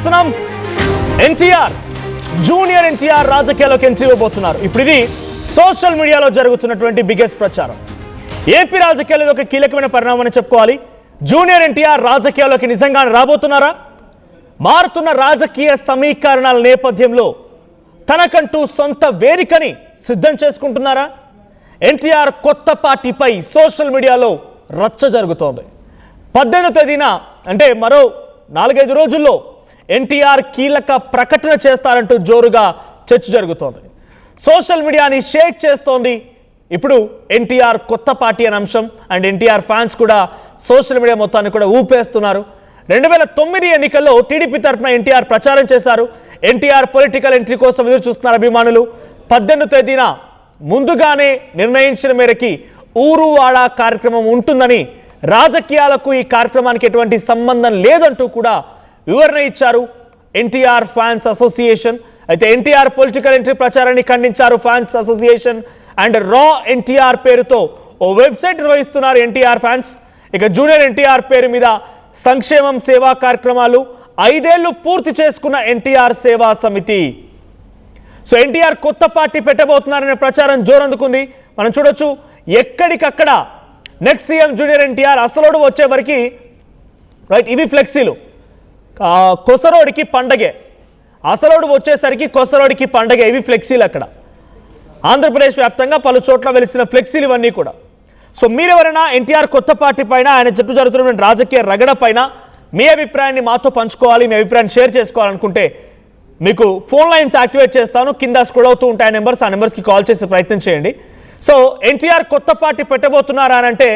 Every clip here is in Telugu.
చూస్తున్నాం ఎన్టీఆర్ జూనియర్ ఎన్టీఆర్ రాజకీయాల్లోకి ఎంట్రీ ఇవ్వబోతున్నారు. ఇప్పుడు ఇది సోషల్ మీడియాలో జరుగుతున్నటువంటి బిగ్గెస్ట్ ప్రచారం. ఏపీ రాజకీయాల్లో ఒక కీలకమైన పరిణామం అని చెప్పుకోవాలి. జూనియర్ ఎన్టీఆర్ రాజకీయాల్లోకి నిజంగానే రాబోతున్నారా? మారుతున్న రాజకీయ సమీకరణాల నేపథ్యంలో తనకంటూ సొంత వేదికని సిద్ధం చేసుకుంటున్నారా? ఎన్టీఆర్ కొత్త పార్టీపై సోషల్ మీడియాలో రచ్చ జరుగుతోంది. 18వ తేదీన అంటే మరో 4-5 రోజుల్లో ఎన్టీఆర్ కీలక ప్రకటన చేస్తారంటూ జోరుగా చర్చ జరుగుతోంది. సోషల్ మీడియాని షేక్ చేస్తోంది ఇప్పుడు ఎన్టీఆర్ కొత్త పార్టీ అనే అంశం. అండ్ ఎన్టీఆర్ ఫ్యాన్స్ కూడా సోషల్ మీడియా మొత్తాన్ని కూడా ఊపేస్తున్నారు. 2009 ఎన్నికల్లో టీడీపీ తరఫున ఎన్టీఆర్ ప్రచారం చేశారు. ఎన్టీఆర్ పొలిటికల్ ఎంట్రీ కోసం ఎదురు చూస్తున్నారు అభిమానులు. 18వ తేదీన ముందుగానే నిర్ణయించిన మేరకి ఊరువాడ కార్యక్రమం ఉంటుందని, రాజకీయాలకు ఈ కార్యక్రమానికి ఎటువంటి సంబంధం లేదంటూ కూడా వివరణ ఇచ్చారు ఎన్టీఆర్ ఫ్యాన్స్ అసోసియేషన్. అయితే ఎన్టీఆర్ పొలిటికల్ ఎంట్రీ ప్రచారాన్ని ఖండించారు ఫ్యాన్స్ అసోసియేషన్. అండ్ రా ఎన్టీఆర్ పేరుతో ఓ వెబ్సైట్ నిర్వహిస్తున్నారు ఎన్టీఆర్ ఫ్యాన్స్. ఇక జూనియర్ ఎన్టీఆర్ పేరు మీద సంక్షేమం సేవా కార్యక్రమాలు, 5 ఏళ్లు పూర్తి చేసుకున్న ఎన్టీఆర్ సేవా సమితి. సో ఎన్టీఆర్ కొత్త పార్టీ పెట్టబోతున్నారనే ప్రచారం జోరందుకుంది. మనం చూడొచ్చు ఎక్కడికక్కడ నెక్స్ట్ సీఎం జూనియర్ ఎన్టీఆర్ అసలోడు వచ్చే వరకు రైట్ ఇవి ఫ్లెక్సీలు. కొసరోడికి పండగే, అసలోడు వచ్చేసరికి కొసరోడికి పండగే, ఇవి ఫ్లెక్సీలు. అక్కడ ఆంధ్రప్రదేశ్ వ్యాప్తంగా పలు చోట్ల వెలిసిన ఫ్లెక్సీలు ఇవన్నీ కూడా. సో మీరెవరైనా ఎన్టీఆర్ కొత్త పార్టీ పైన, ఆయన చుట్టూ జరుగుతున్న రాజకీయ రగడ పైన మీ అభిప్రాయాన్ని మాతో పంచుకోవాలి, మీ అభిప్రాయాన్ని షేర్ చేసుకోవాలనుకుంటే మీకు ఫోన్ లైన్స్ యాక్టివేట్ చేస్తాను. కింద స్క్రోల్ అవుతూ ఉంటాయి నెంబర్స్, ఆ నెంబర్స్కి కాల్ చేసే ప్రయత్నం చేయండి. సో ఎన్టీఆర్ కొత్త పార్టీ పెట్టబోతున్నారా అని అంటే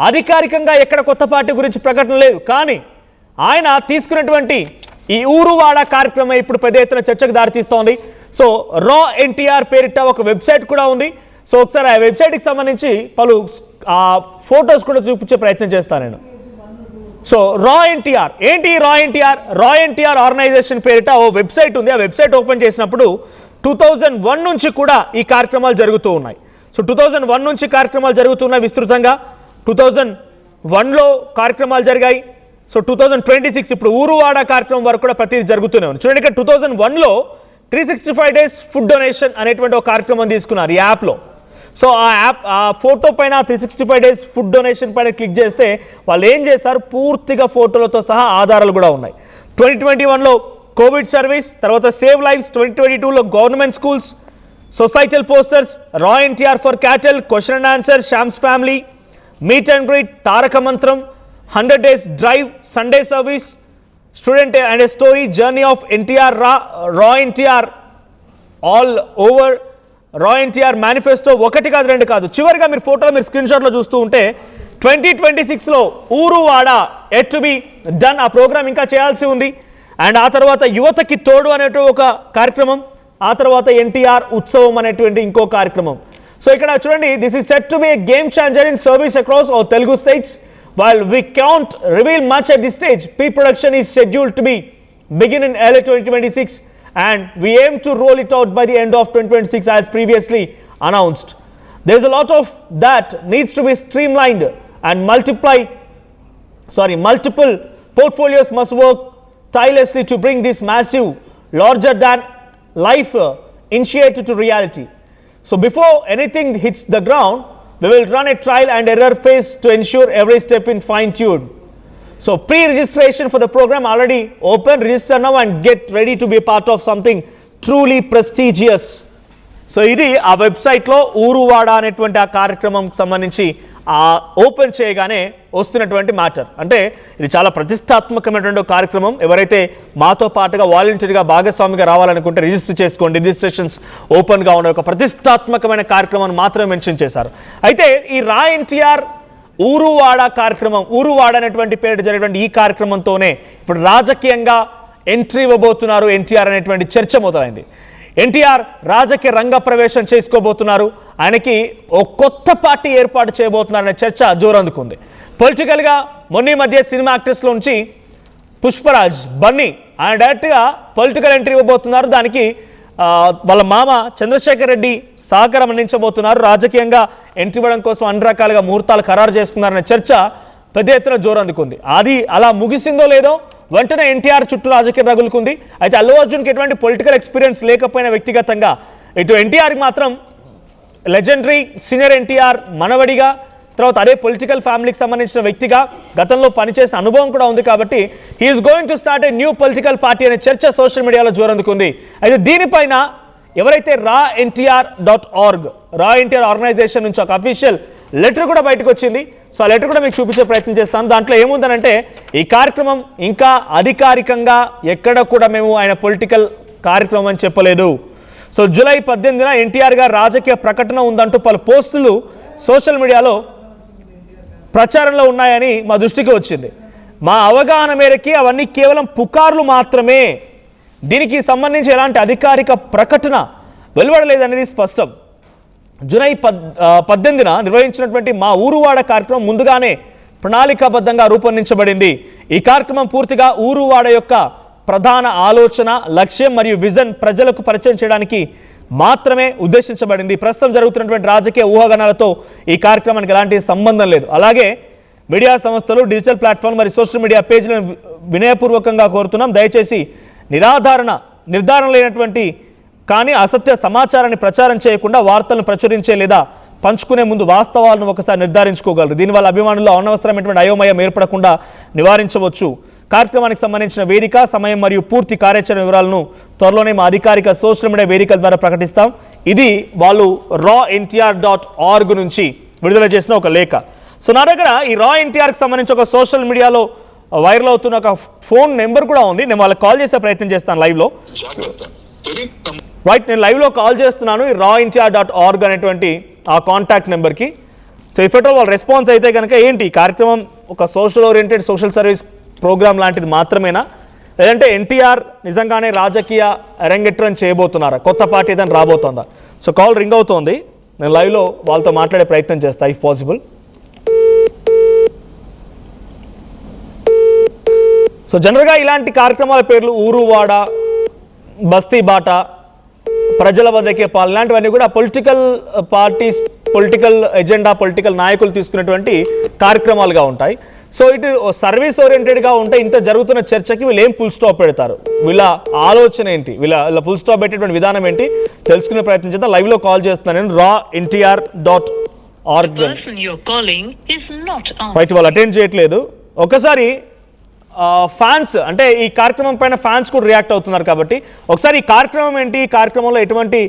అధికారికంగా ఎక్కడ కొత్త పార్టీ గురించి ప్రకటన లేదు. కానీ ఆయన తీసుకున్నటువంటి ఈ ఊరువాడ కార్యక్రమం ఇప్పుడు పెద్ద ఎత్తున చర్చకు దారితీస్తోంది. సో రా ఎన్టీఆర్ పేరిట ఒక వెబ్సైట్ కూడా ఉంది. సో ఒకసారి ఆ వెబ్సైట్కి సంబంధించి పలు ఫొటోస్ కూడా చూపించే ప్రయత్నం చేస్తాను నేను. సో రా ఎన్టీఆర్ ఏంటి? రా ఎన్టీఆర్ ఆర్గనైజేషన్ పేరిట ఓ వెబ్సైట్ ఉంది. ఆ వెబ్సైట్ ఓపెన్ చేసినప్పుడు 2001 నుంచి కూడా ఈ కార్యక్రమాలు జరుగుతూ ఉన్నాయి. సో 2001 నుంచి కార్యక్రమాలు జరుగుతున్నాయి విస్తృతంగా. 2001లో కార్యక్రమాలు జరిగాయి. సో 2026 ఇప్పుడు ఊరువాడ కార్యక్రమం వరకు కూడా ప్రతిదీ జరుగుతూనే ఉంది. చూడండి, ఇక్కడ 2001లో 365 డేస్ ఫుడ్ డొనేషన్ అనేటువంటి ఒక కార్యక్రమం తీసుకున్నారు ఈ యాప్లో. సో ఆ యాప్ ఆ ఫోటో పైన 365 డేస్ ఫుడ్ డొనేషన్ పైన క్లిక్ చేస్తే వాళ్ళు ఏం చేశారు, పూర్తిగా ఫోటోలతో సహా ఆధారాలు కూడా ఉన్నాయి. 2021లో కోవిడ్ సర్వీస్, తర్వాత సేవ్ లైఫ్స్, 2022లో గవర్నమెంట్ స్కూల్స్, సొసైటల్ పోస్టర్స్, రా NTR for cattle, question and answer, Shyam's family, meet and greet, Taraka Mantram, 100 days drive, Sunday service, student and a story, journey of NTR, రా ఎన్టీఆర్ ఆల్ ఓవర్, రా ఎన్టీఆర్ మేనిఫెస్టో, 1 కాదు 2 కాదు. చివరిగా మీరు ఫోటోలో మీరు స్క్రీన్ షాట్లో చూస్తూ ఉంటే 2026లో ఊరువాడ ఎట్ టు బి డన్, ఆ ప్రోగ్రామ్ ఇంకా చేయాల్సి ఉంది. అండ్ ఆ తర్వాత యువతకి తోడు అనేటువంటి ఒక కార్యక్రమం, ఆ తర్వాత ఎన్టీఆర్ ఉత్సవం అనేటువంటి ఇంకో కార్యక్రమం. సో ఇక్కడ చూడండి, this is set to be A game changer in service across all Telugu states. While we can't reveal much at this stage, pre-production is scheduled to be begin in early 2026 and we aim to roll it out by the end of 2026 as previously announced. There's a lot of that needs to be streamlined and multiple portfolios must work tirelessly to bring this massive, larger than life initiative to reality. So before anything hits the ground, we will run a trial and error phase to ensure every step is fine-tuned. So pre-registration for the program already open. Register now and get ready to be a part of something truly prestigious. So ఇది ఆ వెబ్సైట్లో ఊరువాడ అనేటువంటి ఆ కార్యక్రమం సంబంధించి ఓపెన్ చేయగానే వస్తున్నటువంటి మ్యాటర్. అంటే ఇది చాలా ప్రతిష్టాత్మకమైనటువంటి కార్యక్రమం. ఎవరైతే మాతో పాటుగా వాలంటీర్గా భాగస్వామిగా రావాలనుకుంటే రిజిస్టర్ చేసుకోండి. రిజిస్ట్రేషన్స్ ఓపెన్గా ఉండే ఒక ప్రతిష్టాత్మకమైన కార్యక్రమాన్ని మాత్రమే మెన్షన్ చేశారు. అయితే ఈ రా ఎన్టీఆర్ ఊరువాడ కార్యక్రమం, ఊరువాడ అనేటువంటి పేరు జరిగినటువంటి ఈ కార్యక్రమంతోనే ఇప్పుడు రాజకీయంగా ఎంట్రీ ఇవ్వబోతున్నారు ఎన్టీఆర్ అనేటువంటి చర్చ మొదలైంది. ఎన్టీఆర్ రాజకీయ రంగ ప్రవేశం చేసుకోబోతున్నారు. ఆయనకి ఓ కొత్త పార్టీ ఏర్పాటు చేయబోతున్నారనే చర్చ జోరందుకుంది. పొలిటికల్గా మొన్న మధ్య సినిమా యాక్టర్స్లో నుంచి పుష్పరాజ్, బన్నీ ఆయన డైరెక్ట్గా పొలిటికల్ ఎంట్రీ ఇవ్వబోతున్నారు. దానికి వాళ్ళ మామ చంద్రశేఖర్ రెడ్డి సహకారం అందించబోతున్నారు. రాజకీయంగా ఎంట్రీ ఇవ్వడం కోసం అన్ని రకాలుగా ముహూర్తాలు ఖరారు చేసుకున్నారనే చర్చ పెద్ద ఎత్తున జోరందుకుంది. అది అలా ముగిసిందో లేదో వెంటనే ఎన్టీఆర్ చుట్టూ రాజకీయ రగులుకుంది. అయితే అల్లు అర్జున్కి ఎటువంటి పొలిటికల్ ఎక్స్పీరియన్స్ లేకపోయినా వ్యక్తిగతంగా ఇటు ఎన్టీఆర్కి మాత్రం లెజెండరీ సీనియర్ ఎన్టీఆర్ మనవడిగా, తర్వాత అదే పొలిటికల్ ఫ్యామిలీకి సంబంధించిన వ్యక్తిగా గతంలో పనిచేసిన అనుభవం కూడా ఉంది. కాబట్టి he is going to start a new political party అనే చర్చ సోషల్ మీడియాలో జోరందుకుంది. అయితే దీనిపైన ఎవరైతే raNTR.org ఆర్గనైజేషన్ నుంచి ఒక అఫీషియల్ లెటర్ కూడా బయటకు వచ్చింది. సో ఆ లెటర్ కూడా మీకు చూపించే ప్రయత్నం చేస్తాను. దాంట్లో ఏముందనంటే ఈ కార్యక్రమం ఇంకా అధికారికంగా ఎక్కడ కూడా మేము ఆయన పొలిటికల్ కార్యక్రమం అని చెప్పలేదు. సో జూలై 18న ఎన్టీఆర్ గారు రాజకీయ ప్రకటన ఉందంటూ పలు పోస్టులు సోషల్ మీడియాలో ప్రచారంలో ఉన్నాయని మా దృష్టికి వచ్చింది. మా అవగాహన మేరకి అవన్నీ కేవలం పుకార్లు మాత్రమే, దీనికి సంబంధించి ఎలాంటి అధికారిక ప్రకటన వెలువడలేదనేది స్పష్టం. జూలై 18న నిర్వహించినటువంటి మా ఊరువాడ కార్యక్రమం ముందుగానే ప్రణాళికాబద్ధంగా రూపొందించబడింది. ఈ కార్యక్రమం పూర్తిగా ఊరువాడ యొక్క ప్రధాన ఆలోచన, లక్ష్యం మరియు విజన్ ప్రజలకు పరిచయం చేయడానికి మాత్రమే ఉద్దేశించబడింది. ప్రస్తుతం జరుగుతున్నటువంటి రాజకీయ ఊహాగానాలతో ఈ కార్యక్రమానికి ఎలాంటి సంబంధం లేదు. అలాగే మీడియా సంస్థలు, డిజిటల్ ప్లాట్ఫామ్ మరియు సోషల్ మీడియా పేజీలను వినయపూర్వకంగా కోరుతున్నాం, దయచేసి నిర్ధారణ లేనటువంటి కానీ అసత్య సమాచారాన్ని ప్రచారం చేయకుండా వార్తలను ప్రచురించే లేదా పంచుకునే ముందు వాస్తవాలను ఒకసారి నిర్ధారించుకోగలరు. దీనివల్ల అభిమానుల్లో అనవసరమైనటువంటి అయోమయం ఏర్పడకుండా నివారించవచ్చు. కార్యక్రమానికి సంబంధించిన వేదిక, సమయం మరియు పూర్తి కార్యాచరణ వివరాలను త్వరలోనే మా అధికారిక సోషల్ మీడియా వేదికల ద్వారా ప్రకటిస్తాం. ఇది వాళ్ళు raNTR.org నుంచి విడుదల చేసిన ఒక లేఖ. సో నా దగ్గర ఈ raNTRకి సంబంధించి ఒక సోషల్ మీడియాలో వైరల్ అవుతున్న ఒక ఫోన్ నెంబర్ కూడా ఉంది. నేను వాళ్ళకి కాల్ చేసే ప్రయత్నం చేస్తాను లైవ్లో. రైట్, నేను లైవ్లో కాల్ చేస్తున్నాను ఈ raNTR.org అనేటువంటి ఆ కాంటాక్ట్ నెంబర్కి. సో ఇఫ్ ఎట్ ఆల్ వాళ్ళు రెస్పాన్స్ అయితే కనుక ఏంటి కార్యక్రమం ఒక social oriented social service program లాంటిది మాత్రమేనా, లేదంటే ఎన్టీఆర్ నిజంగానే రాజకీయ అరంగేట్రం చేయబోతున్నారా, కొత్త పార్టీ ఏదైనా రాబోతుందా? సో కాల్ రింగ్ అవుతోంది, నేను లైవ్లో వాళ్ళతో మాట్లాడే ప్రయత్నం చేస్తాను ఇఫ్ పాసిబుల్. సో జనరల్గా ఇలాంటి కార్యక్రమాల పేర్లు ఊరువాడ, బస్తీ బాట, ప్రజల వద్దకే పాలు ఇలాంటివన్నీ కూడా political parties, political agenda, political నాయకులు తీసుకునేటువంటి కార్యక్రమాలుగా ఉంటాయి. సో ఇటు సర్వీస్ ఓరియంటెడ్గా ఉంటే ఇంత జరుగుతున్న చర్చకి వీళ్ళు ఏం ఫుల్ స్టాప్ పెడతారు, వీళ్ళ ఆలోచన ఏంటి, వీళ్ళ ఫుల్ స్టాప్ పెట్టేటువంటి విధానం ఏంటి తెలుసుకునే ప్రయత్నం చేద్దాం. లైవ్లో కాల్ చేస్తున్నాను నేను raNTR.org. రైట్, వాళ్ళు అటెండ్ చేయట్లేదు. ఒకసారి ఫ్యాన్స్ అంటే ఈ కార్యక్రమం పైన ఫ్యాన్స్ కూడా రియాక్ట్ అవుతున్నారు కాబట్టి ఒకసారి ఈ కార్యక్రమం ఏంటి, ఈ కార్యక్రమంలో ఎటువంటి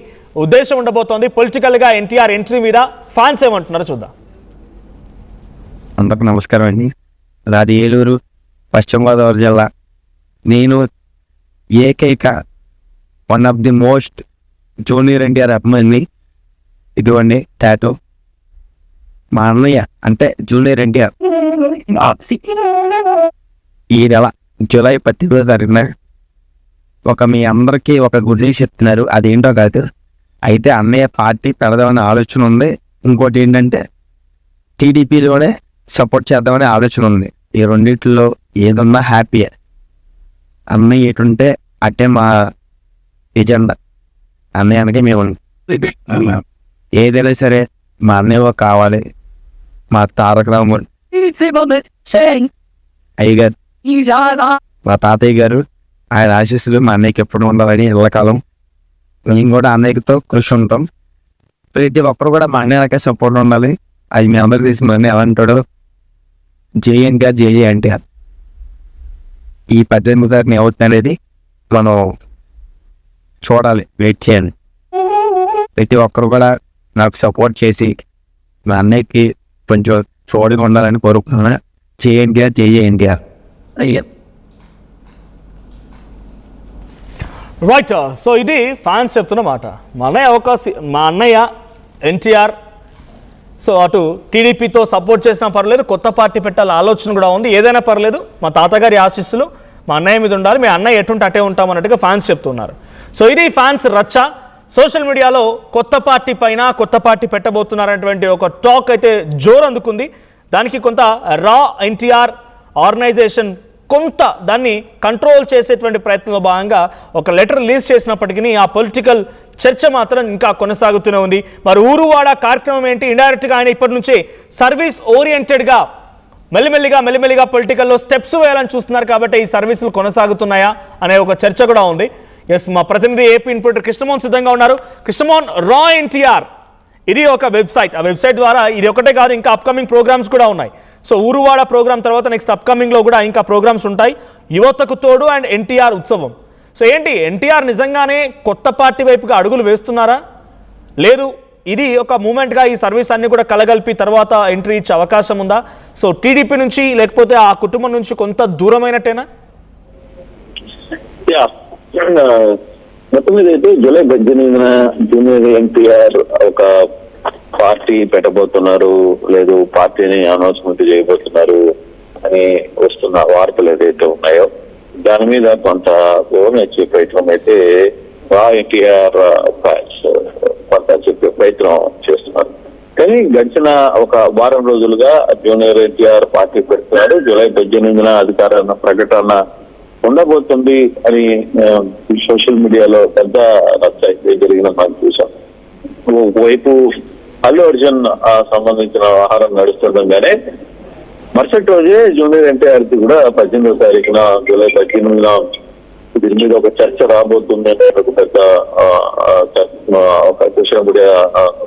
ఉద్దేశం ఉండబోతోంది, పొలిటికల్గా ఎన్టీఆర్ ఎంట్రీ మీద ఫ్యాన్స్ ఏమంటున్నారో చూద్దాం. అందరికి నమస్కారం అండి. నాది ఏలూరు, పశ్చిమ గోదావరి జిల్లా. నేను ఏకైక one of the most junior NTR అభిమాని. ఇదిగోండి టాటూ. మా అన్నయ్య అంటే జూనియర్ ఎన్టీఆర్ ఈ నెల జూలై 18వ తారీఖున మీ అందరికీ ఒక గుడ్ న్యూస్ చెప్తున్నారు. అదేంటో కాదు, అయితే అన్నయ్య పార్టీ పెడదామనే ఆలోచన ఉంది. ఇంకోటి ఏంటంటే టీడీపీలోనే సపోర్ట్ చేద్దామనే ఆలోచన ఉంది. ఈ రెండింటిలో ఏదన్నా హ్యాపీయే. అన్నయ్య ఎటుంటే అట్టే మా ఎజెండా. అన్నయ్య అనకే మేము ఏదైనా సరే మా అన్నయ్య కావాలి. మా తారక రాముడు అయ్యగారు, మా తాతయ్య గారు, ఆయన ఆశీస్సులు మా అన్నయ్యకి ఎప్పుడు ఉండాలని ఎల్లకాలం మేము కూడా అన్నయ్యతో కృషి ఉంటాం. ప్రతి ఒక్కరు కూడా మా అన్నయ్యకే సపోర్ట్ ఉండాలి. అది మీ అందరికి తెలిసి మా అన్నయ్య ఎలా అంటాడు, JNTR JNTR. ఈ 18వ తారీఖున ఏమవుతుంది అనేది మనం చూడాలి, వెయిట్ చేయాలి. ప్రతి ఒక్కరు కూడా నాకు సపోర్ట్ చేసి మా అన్నయ్యకి కొంచెం చూడగా ఉండాలని కోరుకుంటున్నాను. JNTR. రైట్, సో ఇది ఫ్యాన్స్ చెప్తున్న మాట. మా అన్నయ్య ఎన్టీఆర్ సో అటు టీడీపీతో సపోర్ట్ చేసినా పర్లేదు, కొత్త పార్టీ పెట్టాల ఆలోచన కూడా ఉంది, ఏదైనా పర్లేదు, మా తాతగారి ఆశీస్సులు మా అన్నయ్య మీద ఉండాలి, మీ అన్నయ్య ఎటుంటే అటే ఉంటామన్నట్టుగా ఫ్యాన్స్ చెప్తున్నారు. సో ఇది ఫ్యాన్స్ రచ్చ. సోషల్ మీడియాలో కొత్త పార్టీ పైన కొత్త పార్టీ పెట్టబోతున్నారనేటువంటి ఒక టాక్ అయితే జోరు అందుకుంది. దానికి కొంత raNTR ఆర్గనైజేషన్ కొంత దాన్ని కంట్రోల్ చేసేటువంటి ప్రయత్నంలో భాగంగా ఒక లెటర్ రిలీజ్ చేసినప్పటికీ ఆ పొలిటికల్ చర్చ మాత్రం ఇంకా కొనసాగుతూనే ఉంది. మరి ఊరువాడ కార్యక్రమం ఏంటి, ఇండైరెక్ట్గా ఆయన ఇప్పటి నుంచే సర్వీస్ ఓరియంటెడ్గా మెల్లిమెల్లిగా పొలిటికల్లో స్టెప్స్ వేయాలని చూస్తున్నారు కాబట్టి ఈ సర్వీసులు కొనసాగుతున్నాయా అనే ఒక చర్చ కూడా ఉంది. ఎస్, మా ప్రతినిధి ఏపీ ఇన్పుటర్ కృష్ణమోహన్ సిద్ధంగా ఉన్నారు. కృష్ణమోహన్, రా ఎన్టీఆర్ ఇది ఒక వెబ్సైట్. ఆ వెబ్సైట్ ద్వారా ఇది ఒకటే కాదు, ఇంకా అప్కమింగ్ ప్రోగ్రామ్స్ కూడా ఉన్నాయి. సో ఊరువాడ ప్రోగ్రామ్ తర్వాత నెక్స్ట్ అప్కమింగ్లో కూడా ఇంకా ప్రోగ్రామ్స్ ఉంటాయి. యువతకు తోడు అండ్ ఎన్టీఆర్ ఉత్సవం. సో ఏంటి, ఎన్టీఆర్ నిజంగానే కొత్త పార్టీ వైపుగా అడుగులు వేస్తున్నారా, లేదు ఇది ఒక మూమెంట్గా ఈ సర్వీస్ అన్ని కూడా కలగలిపి తర్వాత ఎంట్రీ ఇచ్చే అవకాశం ఉందా? సో టీడీపీ నుంచి లేకపోతే ఆ కుటుంబం నుంచి కొంత దూరమైనట్టేనా? మొత్తం మీద అయితే జూలై 18న జూనియర్ ఎన్టీఆర్ ఒక పార్టీ పెట్టబోతున్నారు, లేదు పార్టీని అనౌన్స్మెంట్ చేయబోతున్నారు అని వస్తున్న వార్తలు ఏదైతే ఉన్నాయో దాని మీద కొంత ఓన్ వచ్చే ప్రయత్నం అయితే ఎన్టీఆర్ కొంత చెప్పే ప్రయత్నం చేస్తున్నారు. కానీ గడిచిన ఒక వారం రోజులుగా జూనియర్ ఎన్టీఆర్ పార్టీ పెడుతున్నారు. జూలై 18న అధికార ప్రకటన ఉండబోతుంది అని సోషల్ మీడియాలో పెద్ద రచ్చ అయితే జరిగిన మనం చూసాం. ఒకవైపు అల్లు అర్జున్ సంబంధించిన వ్యవహారం నడుస్తుండగానే మరుసటి రోజే జూనియర్ ఎన్టీఆర్ కి కూడా 18వ తారీఖున జూలై 18న దీని మీద ఒక చర్చ రాబోతుంది అనే ఒక పెద్ద ఒక సోషల్ మీడియా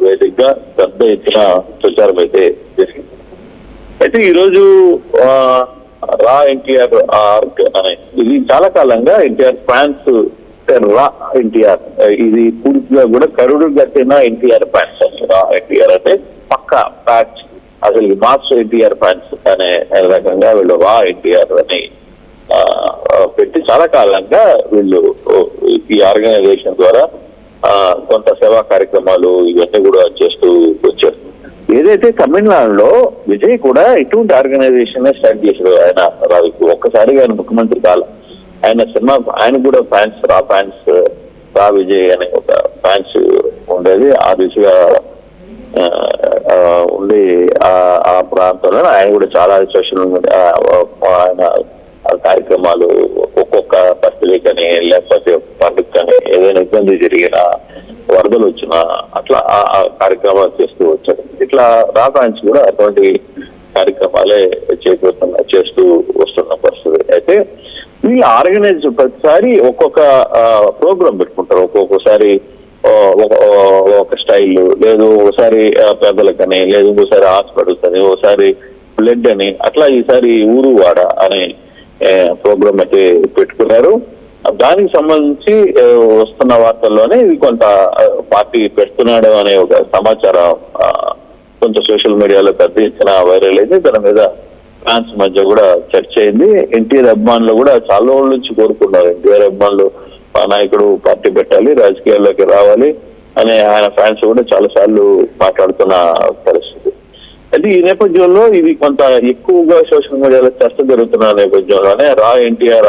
వేదికగా పెద్ద ఎత్తున ప్రచారం అయితే జరిగింది. అయితే ఈరోజు రా ఎన్టీఆర్ అనే ఇది చాలా కాలంగా ఎన్టీఆర్ ఫ్యాన్స్ రా ఎన్టీఆర్ ఇది పూర్తిగా కూడా కరుడు గట్టిన ఎన్టీఆర్ ఫ్యాన్స్. రా ఎన్టీఆర్ అంటే పక్క ప్యాచ్, అసలు మాస్ ఎన్టీఆర్ ఫ్యాన్స్ అనే రకంగా వీళ్ళు రా ఎన్టీఆర్ అని పెట్టి చాలా కాలంగా వీళ్ళు ఈ ఆర్గనైజేషన్ ద్వారా కొంత సేవా కార్యక్రమాలు ఇవన్నీ కూడా చేస్తూ వచ్చారు. ఏదైతే తమిళనాడులో విజయ్ కూడా ఇటువంటి ఆర్గనైజేషన్ స్టార్ట్ చేశారు. ఆయన రావికి ఒక్కసారిగా ఆయన ముఖ్యమంత్రి కాల ఆయన సినిమా ఆయన కూడా ఫ్యాన్స్ రా విజయ్ అనే ఒక ఫ్యాన్స్ ఉండేది. ఆ దిశగా ఉండి ఆ ప్రాంతంలో ఆయన కూడా చాలా సోషల్ మీడియా ఆయన కార్యక్రమాలు ఒక్కొక్క బర్త్డే కానీ లేకపోతే పండుగ కానీ ఏదైనా ఇబ్బంది జరిగినా వరదలు వచ్చినా అట్లా ఆ కార్యక్రమాలు చేస్తూ వచ్చారు. ఇట్లా రా ఫ్యాన్స్ కూడా అటువంటి కార్యక్రమాలే చేస్తూ వస్తున్న పరిస్థితి. అయితే వీళ్ళు ఆర్గనైజ్ ప్రతిసారి ఒక్కొక్క ప్రోగ్రామ్ పెట్టుకుంటారు. ఒక్కొక్కసారి ఒక స్టైల్, లేదు ఒకసారి పెద్దలకని, లేదు ఇంకోసారి హాస్పిటల్స్ అని, ఒకసారి బ్లడ్ అని, అట్లా ఈసారి ఊరువాడ అనే ప్రోగ్రామ్ అయితే పెట్టుకున్నారు. దానికి సంబంధించి వస్తున్న వార్తల్లోనే ఇది కొంత పార్టీ పెడుతున్నాడు అనే ఒక సమాచారం కొంత సోషల్ మీడియాలో పెద్ద ఎత్తున వైరల్ అయింది. దాని మీద ఫ్యాన్స్ మధ్య కూడా చర్చ అయింది. ఎన్టీఆర్ అభిమానులు కూడా చాలా రోజుల నుంచి కోరుకున్నారు, ఎన్టీఆర్ అభిమానులు మా నాయకుడు పార్టీ పెట్టాలి, రాజకీయాల్లోకి రావాలి అనే ఆయన ఫ్యాన్స్ కూడా చాలా సార్లు మాట్లాడుతున్న పరిస్థితి. అయితే ఈ నేపథ్యంలో ఇది కొంత ఎక్కువగా సోషల్ మీడియాలో చర్చ జరుగుతున్న నేపథ్యంలోనే రా ఎన్టీఆర్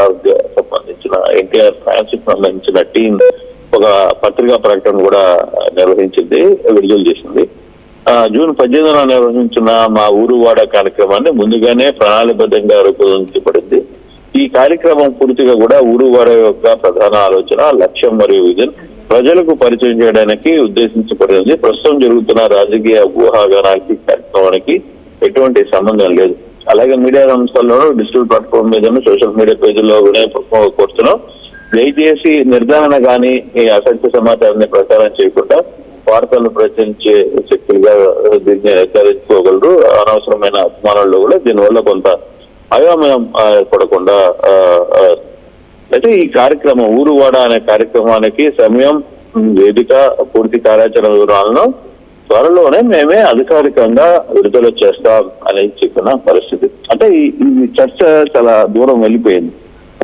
సంబంధించిన ఎన్టీఆర్ ఫ్యాన్స్ కి సంబంధించిన టీం ఒక పత్రికా ప్రకటన కూడా నిర్వహించింది, విడుదల చేసింది. జూన్ 18న నిర్వహించిన మా ఊరువాడ కార్యక్రమాన్ని ముందుగానే ప్రణాళికబద్ధంగా రూపొందించబడింది. ఈ కార్యక్రమం పూర్తిగా కూడా ఊరువాడ యొక్క ప్రధాన ఆలోచన, లక్ష్యం మరియు విజన్ ప్రజలకు పరిచయం చేయడానికి ఉద్దేశించబడింది. ప్రస్తుతం జరుగుతున్న రాజకీయ ఊహాగానానికి కార్యక్రమానికి ఎటువంటి సంబంధం లేదు. అలాగే మీడియా సంస్థల్లోనూ డిజిటల్ ప్లాట్ఫామ్ మీద సోషల్ మీడియా పేజీల్లో కోరుతున్నాం, దయచేసి నిర్ధారణ కానీ ఈ అసత్య సమాచారాన్ని ప్రచారం చేయకుండా వార్తలను ప్రచురించే శక్తులుగా దీన్ని నిర్ధారించుకోగలరు. అనవసరమైన అభిమానుల్లో కూడా దీనివల్ల కొంత అయోమయం ఏర్పడకుండా అయితే ఈ కార్యక్రమం ఊరువాడ అనే కార్యక్రమానికి సమయం, వేదిక, పూర్తి కార్యాచరణ వివరాలను త్వరలోనే మేమే అధికారికంగా విడుదల చేస్తాం అని చెప్పిన పరిస్థితి. అంటే ఈ చర్చ చాలా దూరం వెళ్ళిపోయింది.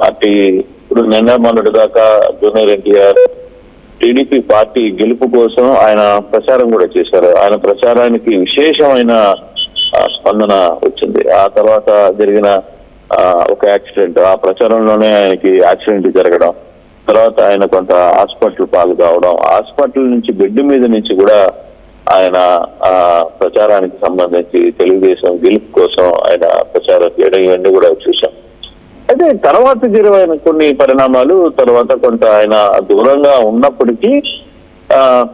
పార్టీ ఇప్పుడు నిన్న మొన్నటి దాకా జూనియర్ ఎన్టీఆర్ టీడీపీ పార్టీ గెలుపు కోసం ఆయన ప్రచారం కూడా చేశారు. ఆయన ప్రచారానికి విశేషమైన స్పందన వచ్చింది. ఆ తర్వాత జరిగిన ఒక యాక్సిడెంట్, ఆ ప్రచారంలోనే ఆయనకి యాక్సిడెంట్ జరగడం, తర్వాత ఆయన కొంత హాస్పిటల్ పాలు కావడం, హాస్పిటల్ నుంచి బెడ్ మీద నుంచి కూడా ఆయన ప్రచారానికి సంబంధించి తెలుగుదేశం గెలుపు కోసం ఆయన ప్రచారం చేయడం ఇవన్నీ కూడా చూసాం. అయితే తర్వాత జరిగిన కొన్ని పరిణామాలు తర్వాత కొంత ఆయన దూరంగా ఉన్నప్పటికీ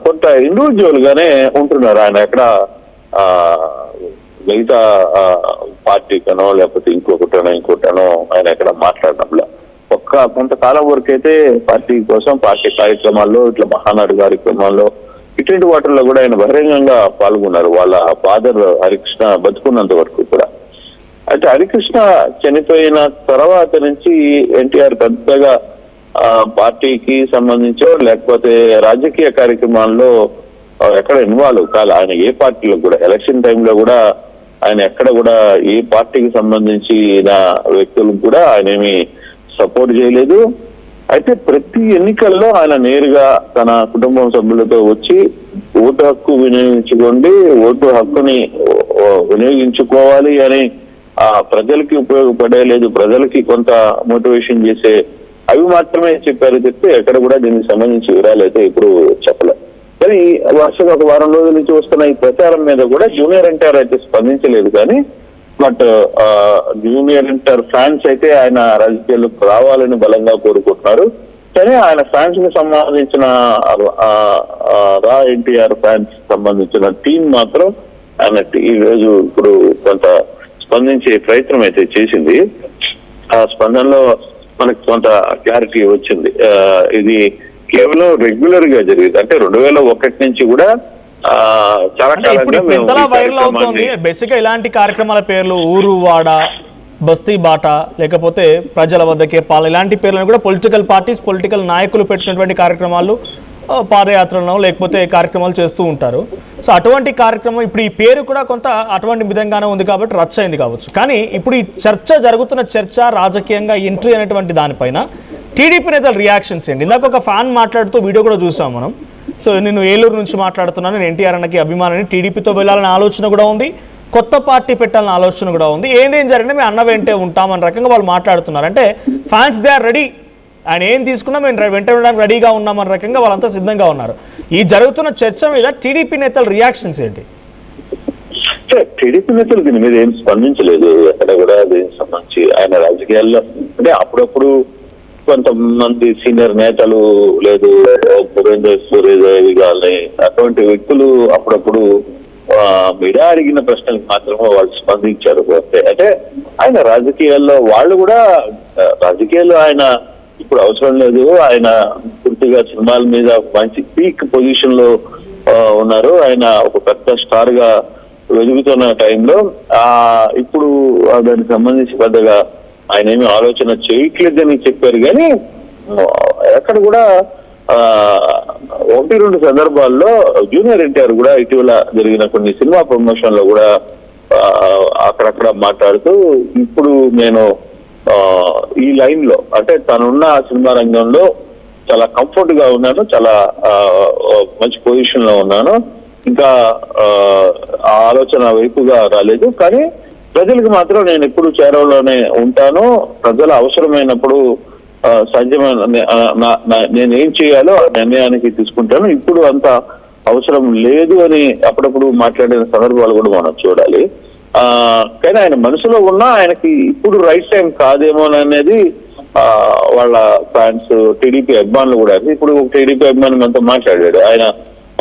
కొంత ఇండివిజువల్ గానే ఉంటున్నారు. ఆయన ఎక్కడ మిగతా పార్టీకనో లేకపోతే ఇంకొకటనో ఆయన ఎక్కడ మాట్లాడడంలో కొంతకాలం వరకు అయితే పార్టీ కోసం పార్టీ కార్యక్రమాల్లో ఇట్లా మహానాడు కార్యక్రమాల్లో ఇటువంటి వాటిల్లో కూడా ఆయన బహిరంగంగా పాల్గొన్నారు. వాళ్ళ ఫాదర్ హరికృష్ణ బతుకున్నంత వరకు కూడా. అయితే హరికృష్ణ చనిపోయిన తర్వాత నుంచి ఎన్టీఆర్ పెద్దగా పార్టీకి సంబంధించో లేకపోతే రాజకీయ కార్యక్రమాల్లో ఎక్కడ ఇన్వాల్వ్ కాదు. ఆయన ఏ పార్టీలో కూడా ఎలక్షన్ టైంలో కూడా ఆయన ఎక్కడ కూడా ఏ పార్టీకి సంబంధించిన వ్యక్తులకు కూడా ఆయన ఏమి సపోర్ట్ చేయలేదు. అయితే ప్రతి ఎన్నికల్లో ఆయన నేరుగా తన కుటుంబం సభ్యులతో వచ్చి ఓటు హక్కు వినియోగించుకోండి, ఓటు హక్కుని వినియోగించుకోవాలి అని ప్రజలకి ఉపయోగపడలేదు, ప్రజలకి కొంత మోటివేషన్ చేసే అవి మాత్రమే చెప్పారు చెప్తే ఎక్కడ కూడా దీనికి సంబంధించి వివరాలు అయితే ఇప్పుడు చెప్పలేదు. కానీ వరుసగా ఒక వారం రోజుల నుంచి వస్తున్న ఈ ప్రచారం మీద కూడా జూనియర్ ఎన్టీఆర్ అయితే స్పందించలేదు. కానీ బట్ జూనియర్ ఎన్టీఆర్ ఫ్యాన్స్ అయితే ఆయన రాజకీయాల్లోకి రావాలని బలంగా కోరుకుంటున్నారు. కానీ ఆయన ఫ్యాన్స్ కి సంబంధించిన రా ఎన్టీఆర్ ఫ్యాన్స్ సంబంధించిన టీం మాత్రం ఆయన ఈ రోజు ఇప్పుడు కొంత స్పందించే ప్రయత్నం అయితే చేసింది. ఆ స్పందనలో మనకు కొంత క్లారిటీ వచ్చింది. ఇది కేవలం రెగ్యులర్ గా జరిగింది. అంటే 2001 నుంచి కూడా చాలా కాలంగా బేసిక్ గా ఇలాంటి కార్యక్రమాల పేర్లు ఊరు వాడ, బస్తీ బాట, లేకపోతే ప్రజల వద్దకే పాలన, ఇలాంటి పేర్లను కూడా పొలిటికల్ పార్టీస్, పొలిటికల్ నాయకులు పెట్టినటువంటి కార్యక్రమాలు, పాదయాత్రలను లేకపోతే కార్యక్రమాలు చేస్తూ ఉంటారు. సో అటువంటి కార్యక్రమం ఇప్పుడు ఈ పేరు కూడా కొంత అటువంటి విధంగానే ఉంది కాబట్టి రచ్చ అయింది కావచ్చు. కానీ ఇప్పుడు ఈ జరుగుతున్న చర్చ రాజకీయంగా ఎంట్రీ అనేటువంటి దానిపైన టీడీపీ నేతల రియాక్షన్స్ ఏంటి? ఇందాక ఒక ఫ్యాన్ మాట్లాడుతూ వీడియో కూడా చూసాం మనం. సో నేను ఏలూరు నుంచి మాట్లాడుతున్నాను, నేను ఎన్టీఆర్ అన్నకి అభిమానాన్ని, టీడీపీతో వెళ్ళాలనే ఆలోచన కూడా ఉంది, కొత్త పార్టీ పెట్టాలన్న ఆలోచన కూడా ఉంది, ఏదేం జరిగినా మేము అన్న వెంటే ఉంటామన్న రకంగా వాళ్ళు మాట్లాడుతున్నారు. అంటే ఫ్యాన్స్ దే ఆర్ రెడీ, ఆయన ఏం తీసుకున్నా మేము వెంట ఉండడానికి రెడీగా ఉన్నామన్న రకంగా వాళ్ళంతా సిద్ధంగా ఉన్నారు. ఈ జరుగుతున్న చర్చ మీద టీడీపీ నేతల రియాక్షన్స్ ఏంటి? టీడీపీ నేతలు దీని మీద ఏం స్పందించలేదు. ఎక్కడ కూడా దీనికి సంబంధించి ఆయన రాజకీయాల్లో అంటే అప్పుడప్పుడు కొంతమంది సీనియర్ నేతలు లేదు పురేందర్ సూర్యదేవి గారిని అటువంటి వ్యక్తులు అప్పుడప్పుడు మీడియా అడిగిన ప్రశ్నలకు మాత్రమే వాళ్ళు స్పందించారు. అంటే ఆయన రాజకీయాల్లో వాళ్ళు కూడా రాజకీయాల్లో ఆయన ఇప్పుడు అవసరం లేదు, ఆయన పూర్తిగా సినిమాల మీద మంచి పీక్ పొజిషన్ లో ఉన్నారు, ఆయన ఒక పెద్ద స్టార్ గా వెలుగుతున్న టైంలో ఇప్పుడు దానికి సంబంధించి పెద్దగా ఆయన ఏమి ఆలోచన చేయట్లేదని చెప్పారు. కానీ ఎక్కడ కూడా 1-2 సందర్భాల్లో జూనియర్ ఎన్టీఆర్ కూడా ఇటీవల జరిగిన కొన్ని సినిమా ప్రమోషన్ లో కూడా అక్కడక్కడ మాట్లాడుతూ ఇప్పుడు నేను ఈ లైన్ లో అంటే తనున్న సినిమా రంగంలో చాలా కంఫర్ట్ గా ఉన్నాను, చాలా మంచి పొజిషన్ లో ఉన్నాను, ఇంకా ఆ ఆలోచన వైపుగా రాలేదు, కానీ ప్రజలకు మాత్రం నేను ఎప్పుడు చేరవలోనే ఉంటాను, ప్రజల అవసరమైనప్పుడు సాధ్యమైన నేనేం చేయాలో ఆ నిర్ణయానికి తీసుకుంటాను, ఇప్పుడు అంత అవసరం లేదు అని అప్పుడప్పుడు మాట్లాడిన సందర్భాలు కూడా మనం చూడాలి. కానీ ఆయన మనసులో ఉన్నా ఆయనకి ఇప్పుడు రైట్ టైం కాదేమో అనేది వాళ్ళ ఫ్యాన్స్ టీడీపీ అభిమానులు కూడా. ఇప్పుడు టీడీపీ అభిమాని మనతో మాట్లాడాడు, ఆయన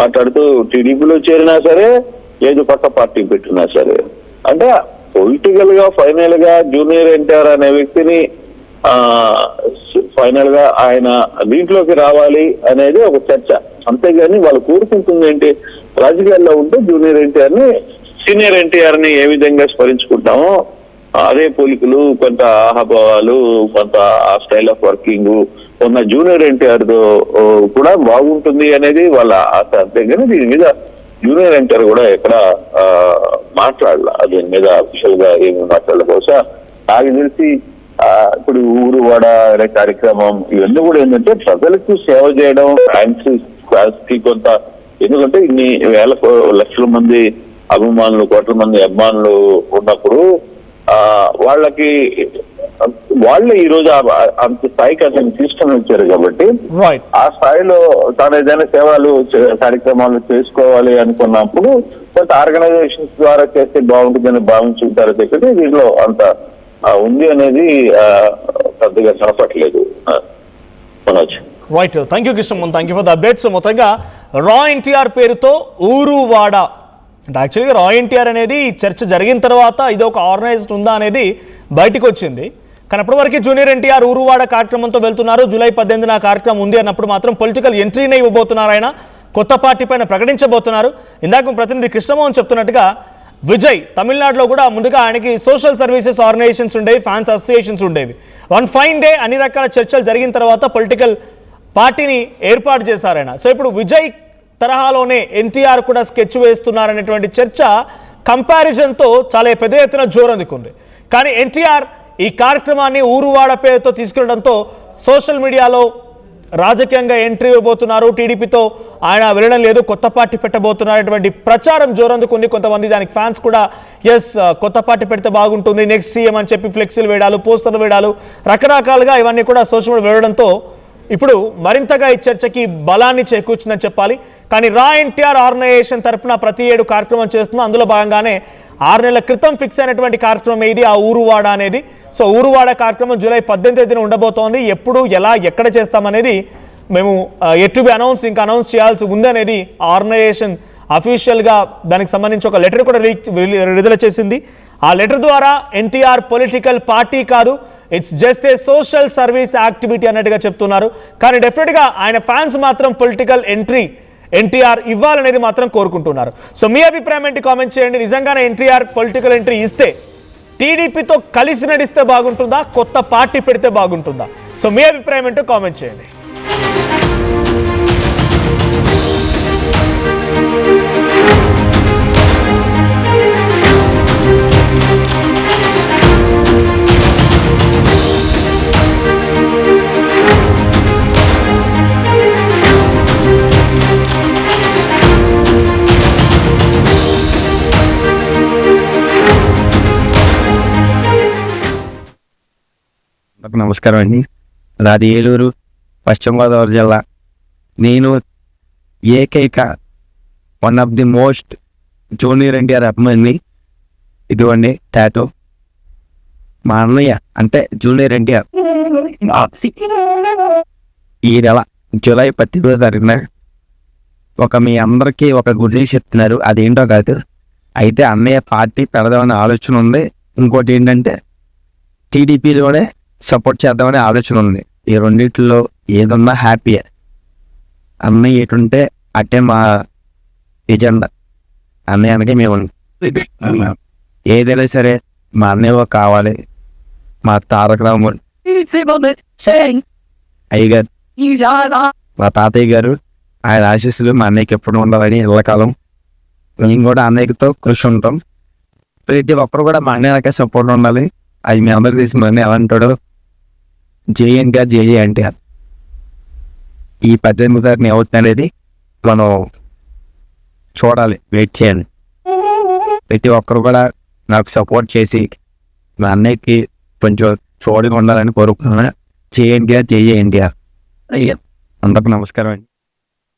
మాట్లాడుతూ టీడీపీలో చేరినా సరే లేదు కొత్త పార్టీ పెట్టినా సరే అంటే పొలిటికల్ గా ఫైనల్ గా జూనియర్ ఎన్టీఆర్ అనే వ్యక్తిని ఫైనల్ గా ఆయన దీంట్లోకి రావాలి అనేది ఒక చర్చ. అంతేగాని వాళ్ళు కోరుకుంటుంది ఏంటి, రాజకీయాల్లో ఉంటే జూనియర్ ఎన్టీఆర్ ని సీనియర్ ఎన్టీఆర్ ని ఏ విధంగా స్మరించుకుంటామో అదే పోలికలు, కొంత ఆహాభావాలు, కొంత స్టైల్ ఆఫ్ వర్కింగ్ ఉన్న జూనియర్ ఎన్టీఆర్ తో కూడా బాగుంటుంది అనేది వాళ్ళ ఆశ. అంతేగాని దీని మీద జూనియర్ ఎన్టీఆర్ కూడా ఎక్కడ మాట్లాడాల, దీని మీద అఫీషియల్ గా ఏమి మాట్లాడాలి. బహుశా నాకు తెలిసి ఇప్పుడు ఊరు వాడ అనే కార్యక్రమం ఇవన్నీ కూడా ఏంటంటే ప్రజలకు సేవ చేయడం, ఫ్యాన్స్ కి కొంత, ఎందుకంటే ఇన్ని వేల లక్షల మంది అభిమానులు, కోట్ల మంది అభిమానులు ఉన్నప్పుడు వాళ్ళకి వాళ్ళే ఈ రోజు అంత స్థాయికి అతను తీసుకొని వచ్చారు కాబట్టి ఆ స్థాయిలో తాను ఏదైనా సేవలు కార్యక్రమాలు చేసుకోవాలి అనుకున్నప్పుడు కొంత ఆర్గనైజేషన్స్ ద్వారా చేస్తే బాగుంటుందని భావించుంటారు తప్పితే దీనిలో అంత ఉంది అనేది పెద్దగా కనపట్లేదు. Manoj right, thank you Krishna, thank you for the updates. మొత్తంగా రా ఎన్టీఆర్ పేరుతో ఊరు వాడ అంటే యాక్చువల్గా రా ఎన్టీఆర్ అనేది చర్చ జరిగిన తర్వాత ఇది ఒక ఆర్గనైజ్డ్ ఉందా అనేది బయటకు వచ్చింది. కానీ అప్పటివరకు జూనియర్ ఎన్టీఆర్ ఊరువాడ కార్యక్రమంతో వెళ్తున్నారు. జూలై 18న ఆ కార్యక్రమం ఉంది అన్నప్పుడు మాత్రం పొలిటికల్ ఎంట్రీనే ఇవ్వబోతున్నారు. ఆయన కొత్త పార్టీ పైన ప్రకటించబోతున్నారు. ఇందాక ప్రతినిధి కృష్ణమోహన్ చెప్తున్నట్టుగా విజయ్ తమిళనాడులో కూడా ముందుగా ఆయనకి సోషల్ సర్వీసెస్ ఆర్గనైజేషన్స్ ఉండేవి, ఫ్యాన్స్ అసోసియేషన్స్ ఉండేవి. వన్ ఫైన్ డే అన్ని రకాల చర్చలు జరిగిన తర్వాత పొలిటికల్ పార్టీని ఏర్పాటు చేశారు ఆయన. సో ఇప్పుడు విజయ్ తరహాలోనే ఎన్టీఆర్ కూడా స్కెచ్ వేస్తున్నారనేటువంటి చర్చ కంపారిజన్తో చాలా పెద్ద ఎత్తున జోరందుకుంది. కానీ ఎన్టీఆర్ ఈ కార్యక్రమాన్ని ఊరువాడ పేరుతో తీసుకెళ్లడంతో సోషల్ మీడియాలో రాజకీయంగా ఎంట్రీ ఇవ్వబోతున్నారు, టీడీపీతో ఆయన వెళ్ళడం లేదు, కొత్త పార్టీ పెట్టబోతున్నటువంటి ప్రచారం జోరందుకుంది. కొంతమంది దానికి ఫ్యాన్స్ కూడా కొత్త పార్టీ పెడితే బాగుంటుంది, నెక్స్ట్ సీఎం అని చెప్పి ఫ్లెక్సీలు వేయడాలు, పోస్టర్లు వేయడాలు, రకరకాలుగా ఇవన్నీ కూడా సోషల్ మీడియా వెళ్ళడంతో ఇప్పుడు మరింతగా ఈ చర్చకి బలాన్ని చేకూర్చిందని చెప్పాలి. కానీ రా ఎన్టీఆర్ ఆర్గనైజేషన్ తరఫున ప్రతి ఏడు కార్యక్రమం చేస్తున్నాం. అందులో భాగంగానే 6 నెలల క్రితం ఫిక్స్ అయినటువంటి కార్యక్రమం ఇది, ఆ ఊరువాడ అనేది. సో ఊరువాడ కార్యక్రమం జూలై 18న ఉండబోతోంది. ఎప్పుడు, ఎలా, ఎక్కడ చేస్తామనేది మేము ఎట్ టు బి అనౌన్స్, ఇంకా అనౌన్స్ చేయాల్సి ఉంది అనేది ఆర్గనైజేషన్ అఫీషియల్గా దానికి సంబంధించి ఒక లెటర్ కూడా విడుదల చేసింది. ఆ లెటర్ ద్వారా ఎన్టీఆర్ పొలిటికల్ పార్టీ కాదు, it's just a social service activity అన్నట్టుగా చెప్తున్నారు. కానీ డెఫినెట్గా ఆయన ఫ్యాన్స్ మాత్రం పొలిటికల్ ఎంట్రీ ఎన్టీఆర్ ఇవ్వాలనేది మాత్రం కోరుకుంటున్నారు. సో మీ అభిప్రాయం ఏంటి కామెంట్ చేయండి. నిజంగానే ఎన్టీఆర్ పొలిటికల్ ఎంట్రీ ఇస్తే టీడీపీతో కలిసి నడిస్తే బాగుంటుందా, కొత్త పార్టీ పెడితే బాగుంటుందా? సో మీ అభిప్రాయం ఏంటో కామెంట్ చేయండి. నమస్కారం అండి. నాది ఏలూరు, పశ్చిమ గోదావరి జిల్లా. నేను ఏకైక one of the most junior NTR అభిమాని. ఇదిగోండి టాటో. మా అన్నయ్య అంటే జూనియర్ ఎన్టీఆర్ ఈ నెల జూలై 18వ తారీఖున మీ అందరికీ ఒక గుడ్ న్యూస్ చెప్తున్నారు. అదేంటో కాదు, అయితే అన్నయ్య పార్టీ పెడదామనే ఆలోచన ఉంది. ఇంకోటి ఏంటంటే టీడీపీలోనే సపోర్ట్ చేద్దామనే ఆలోచన ఉంది. ఈ రెండింటిలో ఏదన్నా హ్యాపీయే. అన్నయ్య ఎటుంటే అట్టే మా ఎజెండా. అన్నయ్య అనకే మేము ఏదైనా సరే మా అన్నయ్య కావాలి. మా తారక రాముడు అయ్యగారు, మా తాతయ్య గారు, ఆయన ఆశీస్సులు మా అన్నయ్యకి ఎప్పుడు ఉండాలని ఎల్లకాలం మేము కూడా అన్నయ్యతో కృషి ఉంటాం. ప్రతి ఒక్కరు కూడా మా అన్నయ్యకే సపోర్ట్ ఉండాలి. అది మీ అందరికి తెలిసి మన ఎలా అంటాడో జేఎన్టీఆర్ జేఎన్టీఆర్. ఈ 18వ తారీఖున అవుతుంది అనేది మనం చూడాలి, వెయిట్ చేయాలి. ప్రతి ఒక్కరు కూడా నాకు సపోర్ట్ చేసి మా అన్నయ్యకి కొంచెం చూడగా ఉండాలని కోరుకుంటున్నాను. JNTR JNTR. అందరికి నమస్కారం అండి.